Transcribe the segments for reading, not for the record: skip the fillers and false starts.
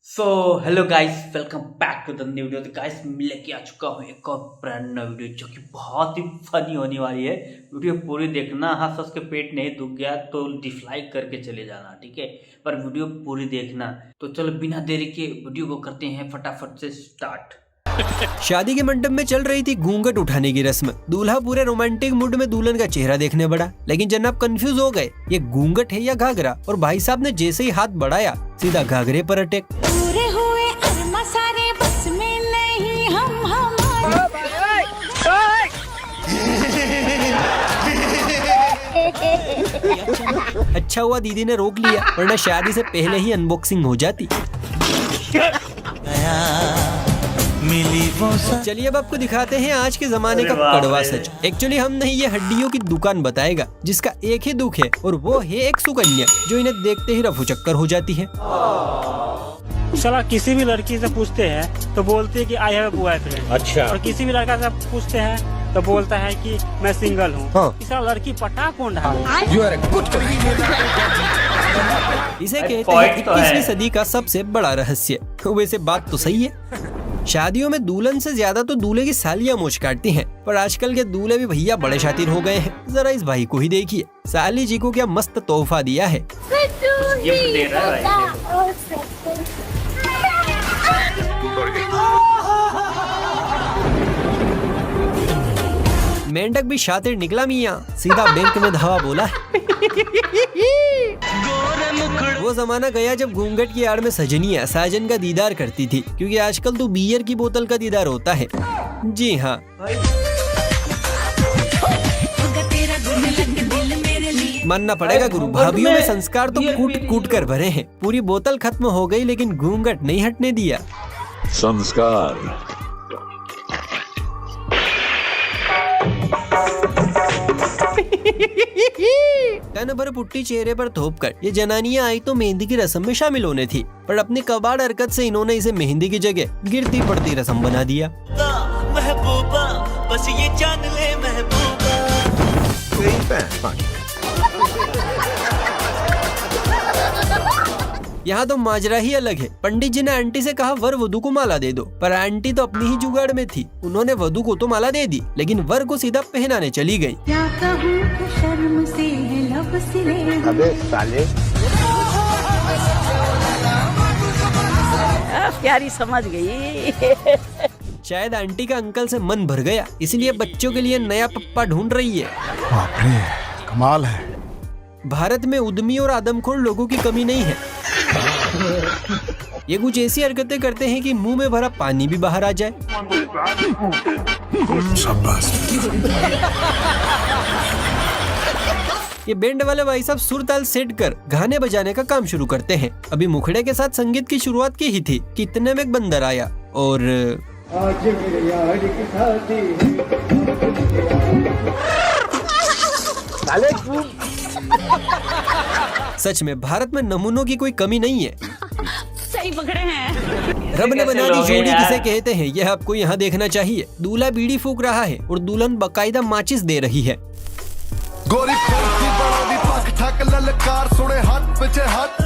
So hello guys, welcome back to the new video. तो guys मैं लेके आ चुका हूँ एक और ब्रांड नया वीडियो जो कि बहुत ही फनी होने वाली है। वीडियो पूरी देखना, हंस हंस के पेट नहीं दुख गया तो डिसलाइक करके चले जाना, ठीक है। पर वीडियो पूरी देखना। तो चलो बिना देरी के वीडियो को करते हैं फटाफट से स्टार्ट। शादी के मंडप में चल रही थी घूंघट उठाने की रस्म। दूल्हा पूरे रोमांटिक मूड में दुल्हन का चेहरा देखने बढ़ा, लेकिन जनाब कंफ्यूज हो गए, ये घूंघट है या घाघरा। और भाई साहब ने जैसे ही हाथ बढ़ाया सीधा घाघरे पर अटैक। पूरे हुए अरमा सारे बस में नहीं हम अच्छा हुआ दीदी ने रोक लिया, वरना शादी से पहले ही अनबॉक्सिंग हो जाती। चलिए अब आपको दिखाते हैं आज के जमाने का कड़वा सच। एक्चुअली हम नहीं, ये हड्डियों की दुकान बताएगा जिसका एक ही दुख है और वो है एक सुकन्या जो इन्हें देखते ही रफू चक्कर हो जाती है। साला किसी भी लड़की से पूछते हैं तो बोलती है कि आई हैव अ बॉयफ्रेंड। अच्छा। और किसी भी लड़का से पूछते हैं तो बोलता है कि मैं सिंगल हूँ। हाँ। इस लड़की पटा कौन रहा? इसे कहते हैं 21वीं सदी का सबसे बड़ा रहस्य। वैसे बात तो सही है, शादियों में दुल्हन से ज्यादा तो दूल्हे की सालियां मोच काटती हैं, पर आजकल के दूल्हे भी भैया बड़े शातिर हो गए हैं। जरा इस भाई को ही देखिए, साली जी को क्या मस्त तोहफा दिया है। मेंढक भी शातिर निकला मियाँ, सीधा बैंक में धावा बोला। वो जमाना गया जब घूंघट की आड़ में सजनिया साजन का दीदार करती थी, क्योंकि आजकल तो बियर की बोतल का दीदार होता है। जी हाँ, मानना पड़ेगा गुरु, भाभीयों में संस्कार तो कूट कूट कर भरे हैं। पूरी बोतल खत्म हो गई लेकिन घूंघट नहीं हटने दिया। संस्कार कन भर पुट्टी चेहरे पर थोप कर ये जनानियां आई तो मेहंदी की रस्म में शामिल होने थी, पर अपनी कबाड़ हरकत से इन्होंने इसे मेहंदी की जगह गिरती पड़ती रस्म बना दिया। महबूबा बस ये जान ले महबूबा। यहाँ तो माजरा ही अलग है। पंडित जी ने आंटी से कहा वर वधु को माला दे दो, पर आंटी तो अपनी ही जुगाड़ में थी। उन्होंने वधु को तो माला दे दी, लेकिन वर को सीधा पहनाने चली गई। क्या कहूँ कि शर्म से लब सिले। अबे साले, प्यारी समझ गई। शायद आंटी का अंकल से मन भर गया, इसलिए बच्चों के लिए नया पप्पा ढूंढ रही है। बाप रे, कमाल है। भारत में उद्यमी और आदमखोर लोगों की कमी नहीं है। ये कुछ ऐसी हरकतें करते हैं कि मुंह में भरा पानी भी बाहर आ जाए। ये बैंड वाले भाई साहब सुर ताल सेट कर गाने बजाने का काम शुरू करते हैं। अभी मुखड़े के साथ संगीत की शुरुआत की ही थी कि इतने में एक बंदर आया और आज मेरे यार की शादी सच में भारत में नमूनों की कोई कमी नहीं है। सही पकड़े हैं। रब ने बना दी जोड़ी किसे कहते हैं, यह आपको यहाँ देखना चाहिए। दूल्हा बीड़ी फूक रहा है और दुल्हन बकायदा माचिस दे रही है।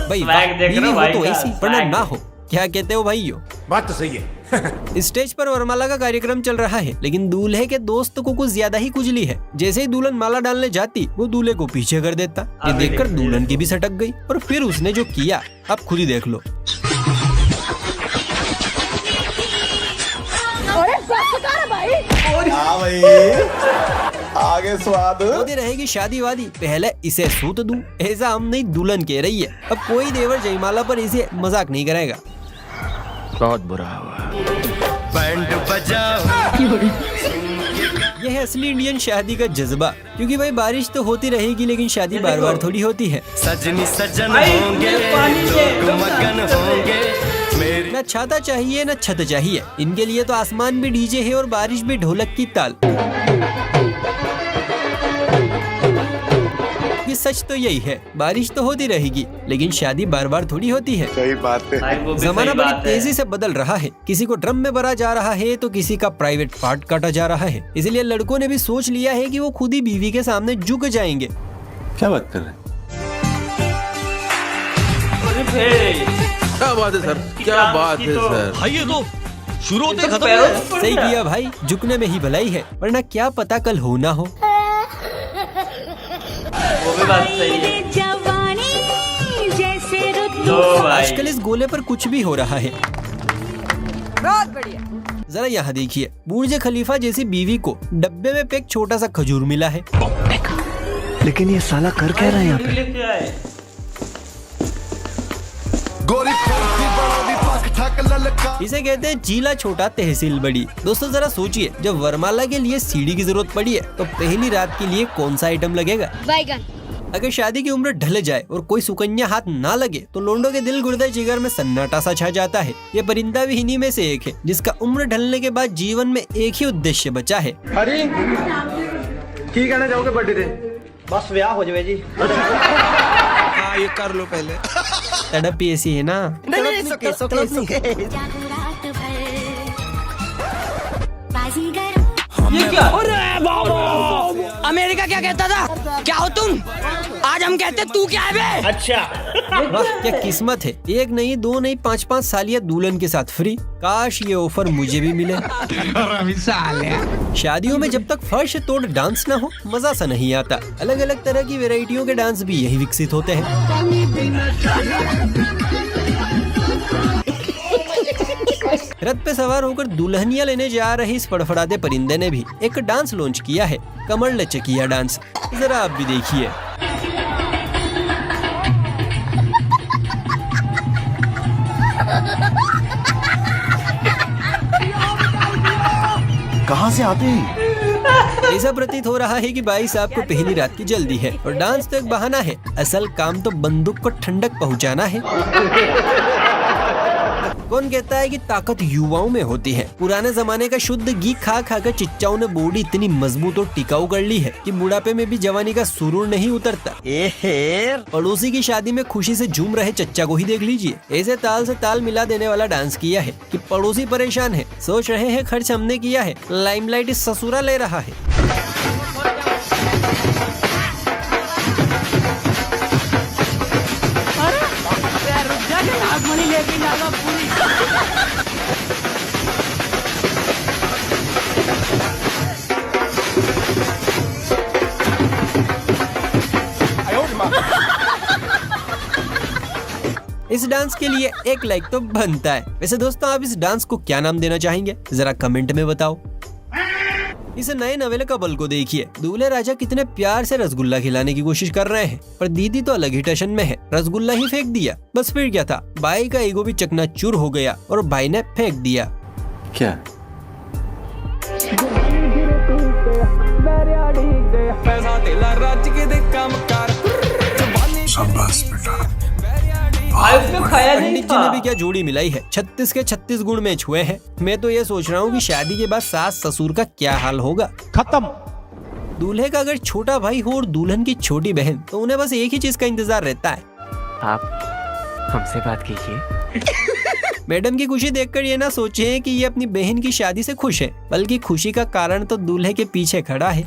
भाई बीवी हो तो ऐसी, वरना ना हो। क्या कहते हो भाइयों? बात तो सही है। स्टेज पर वरमाला का कार्यक्रम चल रहा है, लेकिन दूल्हे के दोस्त को कुछ ज्यादा ही खुजली है। जैसे ही दुल्हन माला डालने जाती, वो दूल्हे को पीछे कर देता। ये देखकर दुल्हन की भी सटक गई, और फिर उसने जो किया आप खुद ही देख लो। आगे स्वाद होती रहेगी शादी वादी, पहले इसे सूत दूं, ऐसा हम नहीं दुल्हन कह रही है। अब कोई देवर जयमाला पर इसे मजाक नहीं करेगा। बहुत बुरा हुआ। बैंड बजाओ। यह है असली इंडियन शादी का जज्बा, क्योंकि भाई बारिश तो होती रहेगी लेकिन शादी बार बार थोड़ी होती है। सजनी सजन होंगे, लोग मगन होंगे। न छाता चाहिए न छत चाहिए, इनके लिए तो आसमान भी डीजे है और बारिश भी ढोलक की ताल। ये सच तो यही है, बारिश तो होती रहेगी लेकिन शादी बार बार थोड़ी होती है। सही बात है। जमाना बड़ी तेजी से बदल रहा है। किसी को ड्रम में भरा जा रहा है तो किसी का प्राइवेट पार्ट काटा जा रहा है। इसलिए लड़कों ने भी सोच लिया है कि वो खुद ही बीवी के सामने झुक जाएंगे। क्या बात कर रहे हैं? क्या बात है सर, क्या बात है सर। भाई ये तो शुरू होते तो खत्म पैरों है। से सही किया भाई, झुकने में ही भलाई है, वरना क्या पता कल हो ना हो। वो भी बात सही है। जवानी जैसे रुत लो भाई, आजकल इस गोले पर कुछ भी हो रहा है। बहुत बढ़िया। जरा यहाँ देखिए, बुर्ज खलीफा जैसी बीवी को डब्बे में पैक छोटा सा खजूर मिला है। लेकिन ये साला कर क्या रहा है यहाँ पे? लेके आए। गोरी इसे कहते हैं चीला छोटा तहसील बड़ी। दोस्तों जरा सोचिए, जब वरमाला के लिए सीढ़ी की जरूरत पड़ी है तो पहली रात के लिए कौन सा आइटम लगेगा? बैगन। अगर शादी की उम्र ढल जाए और कोई सुकन्या हाथ ना लगे तो लोंडो के दिल गुर्दे जिगर में सन्नाटा सा छा जाता है। ये परिंदा भी इन्हीं में से एक है जिसका उम्र ढलने के बाद जीवन में एक ही उद्देश्य बचा है। हरी की कहना चाहोगे बर्थडे पे? बस ब्याह हो जाए जी। हाँ ये कर लो पहले। तड़प ही ऐसी है ना। ये क्या? अमेरिका क्या कहता था? क्या हो तुम? आज हम कहते तू क्या है बे? वाह क्या किस्मत है, एक नहीं दो नहीं 5-5 सालिया दुल्हन के साथ फ्री। काश ये ऑफर मुझे भी मिले। शादियों में जब तक फर्श तोड़ डांस ना हो मजा सा नहीं आता। अलग अलग तरह की वैरायटियों के डांस भी यही विकसित होते हैं। रथ पे सवार होकर दुल्हनिया लेने जा रहे इस फड़फड़ाते परिंदे ने भी एक डांस लॉन्च किया है, कमर लचकिया डांस। जरा आप भी देखिए। कहाँ से आते हैं? ऐसा प्रतीत हो रहा है कि भाई साहब को पहली रात की जल्दी है और डांस तो एक बहाना है, असल काम तो बंदूक को ठंडक पहुंचाना है। कौन कहता है कि ताकत युवाओं में होती है? पुराने जमाने का शुद्ध घी खा खा कर चिच्चाओं ने बॉडी इतनी मजबूत और टिकाऊ कर ली है कि बुढ़ापे में भी जवानी का सुरूर नहीं उतरता। पड़ोसी की शादी में खुशी से झूम रहे चच्चा को ही देख लीजिए, ऐसे ताल से ताल मिला देने वाला डांस किया है कि पड़ोसी परेशान है, सोच रहे हैं खर्च हमने किया है, लाइमलाइट इस ससुरा ले रहा है। इस डांस के लिए एक लाइक तो बनता है। वैसे दोस्तों आप इस डांस को क्या नाम देना चाहेंगे जरा कमेंट में बताओ। इस नए नवेले का बल को देखिए, दूल्हे राजा कितने प्यार से रसगुल्ला खिलाने की कोशिश कर रहे हैं पर दीदी तो अलग ही टशन में है, रसगुल्ला ही फेंक दिया। बस फिर क्या था, भाई का ईगो भी चकनाचूर हो गया और भाई ने फेंक दिया। क्या? शाबाश बेटा। खाया नहीं पंडित जी ने भी क्या जोड़ी मिलाई है, 36 के 36 गुण मैच हुए हैं। मैं तो ये सोच रहा हूँ कि शादी के बाद सास ससुर का क्या हाल होगा। खत्म। दूल्हे का अगर छोटा भाई हो और दुल्हन की छोटी बहन तो उन्हें बस एक ही चीज का इंतजार रहता है, आप हमसे बात कीजिए। मैडम की खुशी देखकर ये ना सोचे कि ये अपनी बहन की शादी से खुश है, बल्कि खुशी का कारण तो दूल्हे के पीछे खड़ा है।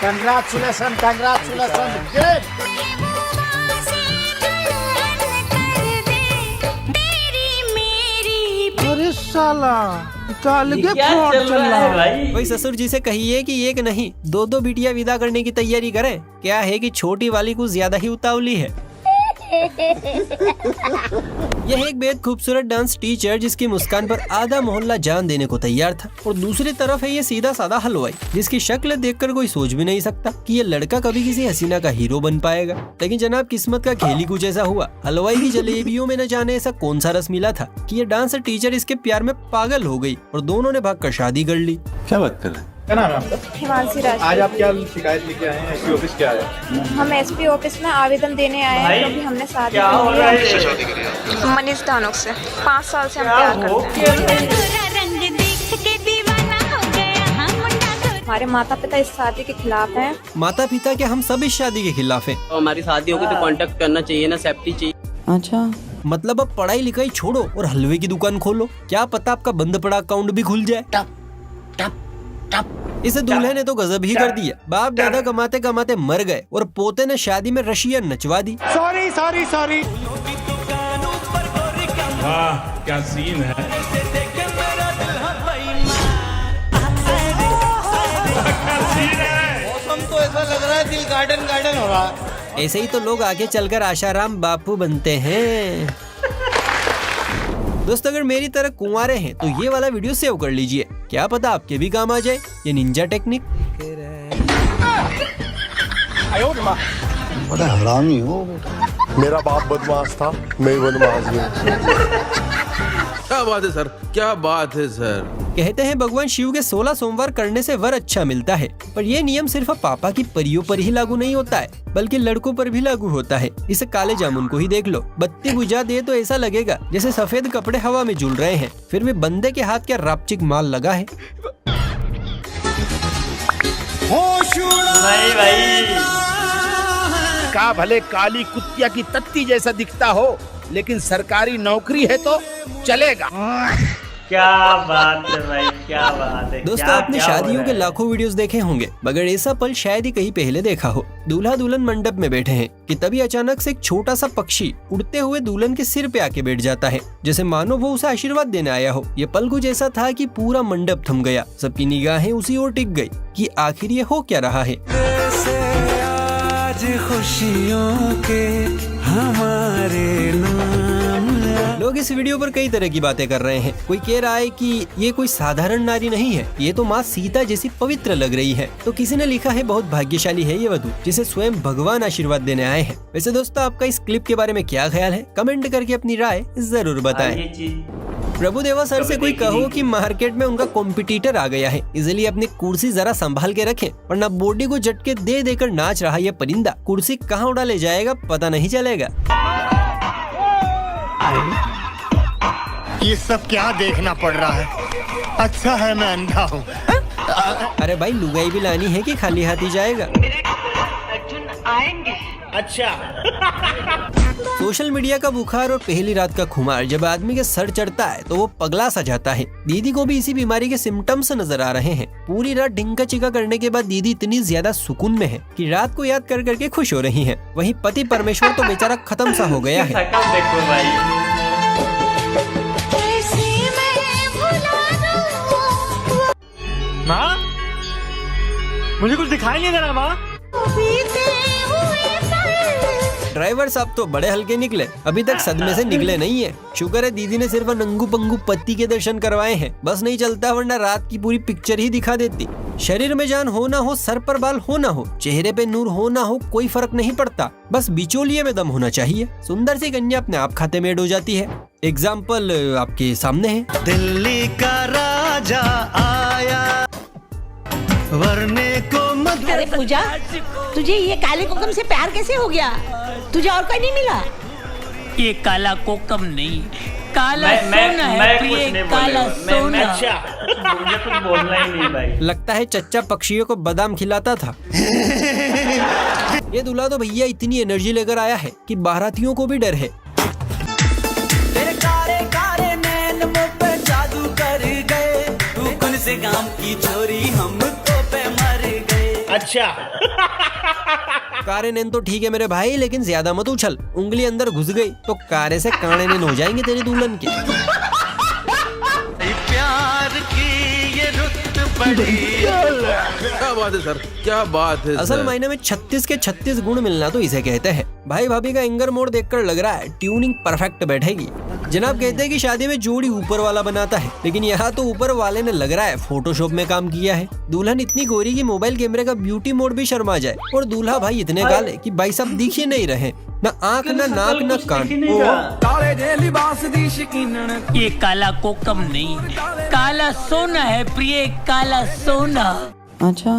Congratulation, congratulation. अरे साला अलगे फ्रॉड चल रहा है भाई। वही ससुर जी से कहिए कि एक नहीं दो दो बिटिया विदा करने की तैयारी करें। क्या है कि छोटी वाली कुछ ज्यादा ही उतावली है। यह एक बेहद खूबसूरत डांस टीचर जिसकी मुस्कान पर आधा मोहल्ला जान देने को तैयार था, और दूसरी तरफ है ये सीधा साधा हलवाई जिसकी शक्ल देखकर कोई सोच भी नहीं सकता कि ये लड़का कभी किसी हसीना का हीरो बन पाएगा। लेकिन जनाब किस्मत का खेल ही कुछ ऐसा हुआ। हलवाई की जलेबियों में न जाने ऐसा कौन सा रस मिला था कि ये डांस टीचर इसके प्यार में पागल हो गई और दोनों ने भागकर शादी कर ली। क्या बात कर रहे हैं? क्या नाम है आपका? हिमांशी राज। आज आप क्या शिकायत लेके आए हैं? एसपी ऑफिस क्या है? हम एसपी ऑफिस में आवेदन देने आए हैं क्योंकि हमने शादी क्या हो रहा की है? है। मनीष धानुक से 5 साल से हम प्यार करते हैं। हमारे माता पिता इस शादी के खिलाफ हैं। माता पिता क्या हम सब इस शादी के खिलाफ हैं? तो हमारी शादी होगी तो कांटेक्ट करना चाहिए ना, सेफ्टी चाहिए। अच्छा, मतलब अब पढ़ाई लिखाई छोड़ो और हलवे की दुकान खोलो, क्या पता आपका बंद पड़ा अकाउंट भी खुल जाए। इसे दूल्हे ने तो गजब ही कर दिया। बाप दादा कमाते कमाते मर गए और पोते ने शादी में रशियन नचवा दी। Sorry sorry sorry. क्या सीन है। मौसम तो ऐसा लग रहा है दिल गार्डन गार्डन हो रहा है। ऐसे ही तो लोग आगे चलकर आशाराम बापू बनते हैं। दोस्तों अगर मेरी तरह कुंवारे हैं तो ये वाला वीडियो सेव कर लीजिए, क्या पता आपके भी काम आ जाए ये निंजा टेक्निक। बड़ा हरामी हो बेटा। मेरा बाप बदमाश था, मैं बदमाश हूँ। क्या बात है सर, क्या बात है सर। कहते हैं भगवान शिव के 16 सोमवार करने से वर अच्छा मिलता है, पर ये नियम सिर्फ पापा की परियों पर ही लागू नहीं होता है, बल्कि लड़कों पर भी लागू होता है। इस काले जामुन को ही देख लो, बत्ती बुझा दे तो ऐसा लगेगा जैसे सफेद कपड़े हवा में झूल रहे हैं, फिर भी बंदे के हाथ क्या रापचिक माल लगा है। नहीं भाई, का भले काली कुतिया की तत्ती जैसा दिखता हो, लेकिन सरकारी नौकरी है तो चलेगा। क्या बात है भाई, क्या बात है। दोस्तों आपने शादियों के लाखों वीडियोस देखे होंगे, मगर ऐसा पल शायद ही कहीं पहले देखा हो। दूल्हा दुल्हन मंडप में बैठे हैं कि तभी अचानक से एक छोटा सा पक्षी उड़ते हुए दुल्हन के सिर पे आके बैठ जाता है, जैसे मानो वो उसे आशीर्वाद देने आया हो। ये पल कुछ ऐसा था कि पूरा मंडप थम गया, सबकी निगाहें उसी ओर टिक गई कि आखिर ये हो क्या रहा है। खुशियों के हमारे नाम। लोग इस वीडियो पर कई तरह की बातें कर रहे हैं। कोई कह रहा है कि ये कोई साधारण नारी नहीं है, ये तो माँ सीता जैसी पवित्र लग रही है। तो किसी ने लिखा है बहुत भाग्यशाली है ये वधू जिसे स्वयं भगवान आशीर्वाद देने आए हैं। वैसे दोस्तों आपका इस क्लिप के बारे में क्या ख्याल है, कमेंट करके अपनी राय जरूर बताएं। प्रभुदेवा सर से कोई कहो कि मार्केट में उनका कॉम्पिटिटर आ गया है, इसलिए अपनी कुर्सी जरा संभाल के रखें, वरना बॉडी को झटके दे देकर नाच रहा ये परिंदा कुर्सी कहाँ उड़ा ले जाएगा पता नहीं चलेगा। ये सब क्या देखना पड़ रहा है, अच्छा है मैं अंधा हूँ। अरे भाई लुगाई भी लानी है कि खाली हाथ ही जाएगा। अच्छा। सोशल मीडिया का बुखार और पहली रात का खुमार जब आदमी के सर चढ़ता है तो वो पगला सा जाता है। दीदी को भी इसी बीमारी के सिम्टम्स नजर आ रहे हैं। पूरी रात ढिंका चिका करने के बाद दीदी इतनी ज्यादा सुकून में है कि रात को याद कर करके खुश हो रही हैं। वहीं पति परमेश्वर तो बेचारा खत्म सा हो गया है। देखो भाई, माँ मुझे कुछ दिखाई नहीं दे रहा माँ। ड्राइवर साहब तो बड़े हल्के निकले, अभी तक सदमे से निकले नहीं है। शुक्र है दीदी ने सिर्फ नंगू पंगू पति के दर्शन करवाए हैं, बस नहीं चलता वरना रात की पूरी पिक्चर ही दिखा देती। शरीर में जान हो ना हो, सर पर बाल हो ना हो, चेहरे पे नूर हो ना हो, कोई फर्क नहीं पड़ता, बस बिचौलिए में दम होना चाहिए। सुंदर सी कन्या अपने आप खाते में ऐड हो जाती है। एग्जाम्पल आपके सामने है। दिल्ली का राजा आया वरने को मत। अरे पूजा, तुझे ये काले कोकम से प्यार कैसे हो गया? तुझे और कोई नहीं मिला? ये काला कोकम नहीं, काला सोना है प्रिय, काला सोना। मुझे कुछ बोलना ही नहीं भाई। लगता है चच्चा पक्षियों को बादाम खिलाता था। ये दूल्हा तो भैया इतनी एनर्जी लेकर आया है कि बारातियों को भी डर है। तेरे कारे कारे नैन मुझ पे जादू कर गए, तू कौन से गांव की छोरी हम तो पे मर गए। अच्छा। कारे नैन तो ठीक है मेरे भाई, लेकिन ज्यादा मत उछल, उंगली अंदर घुस गई तो कारे से काने नैन हो जाएंगे तेरी दुल्हन के। प्यार की ये रुत पड़ी। क्या बात है सर, क्या बात है असल सर। मायने में 36 के 36 गुण मिलना तो इसे कहते हैं। भाई भाभी का एंगर मोड देखकर लग रहा है ट्यूनिंग परफेक्ट बैठेगी। जनाब कहते हैं कि शादी में जोड़ी ऊपर वाला बनाता है, लेकिन यहाँ तो ऊपर वाले ने लग रहा है फोटोशॉप में काम किया है। दुल्हन इतनी गोरी की मोबाइल कैमरे का ब्यूटी मोड भी शर्मा जाए, और दूल्हा भाई इतने काले कि भाई साहब दिख ही नहीं रहे, न आँख न नाक न कान। ये काला कोकम नहीं, काला सोना है प्रिय, काला सोना। अच्छा,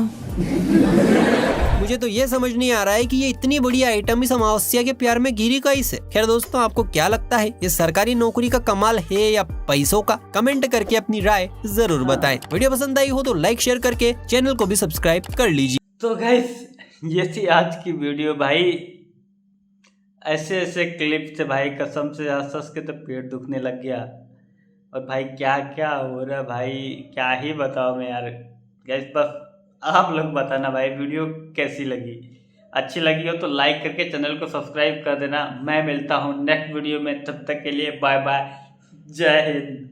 मुझे तो ये समझ नहीं आ रहा है कि ये इतनी बड़ी आइटम इस अमावस्या के प्यार में गिरी कैसे। खैर दोस्तों, आपको क्या लगता है, ये सरकारी नौकरी का कमाल है या पैसों का? कमेंट करके अपनी राय जरूर बताएं। वीडियो पसंद आई हो तो लाइक शेयर करके चैनल को भी सब्सक्राइब कर लीजिए। तो गाइस ये थी आज की वीडियो भाई। ऐसे ऐसे क्लिप से भाई कसम से हंस के तो पेट दुखने लग गया। और भाई क्या क्या हो रहा है भाई, क्या ही बताओ मैं यार। गाइस बस आप लोग बताना भाई वीडियो कैसी लगी। अच्छी लगी हो तो लाइक करके चैनल को सब्सक्राइब कर देना। मैं मिलता हूँ नेक्स्ट वीडियो में, तब तक के लिए बाय बाय, जय हिंद।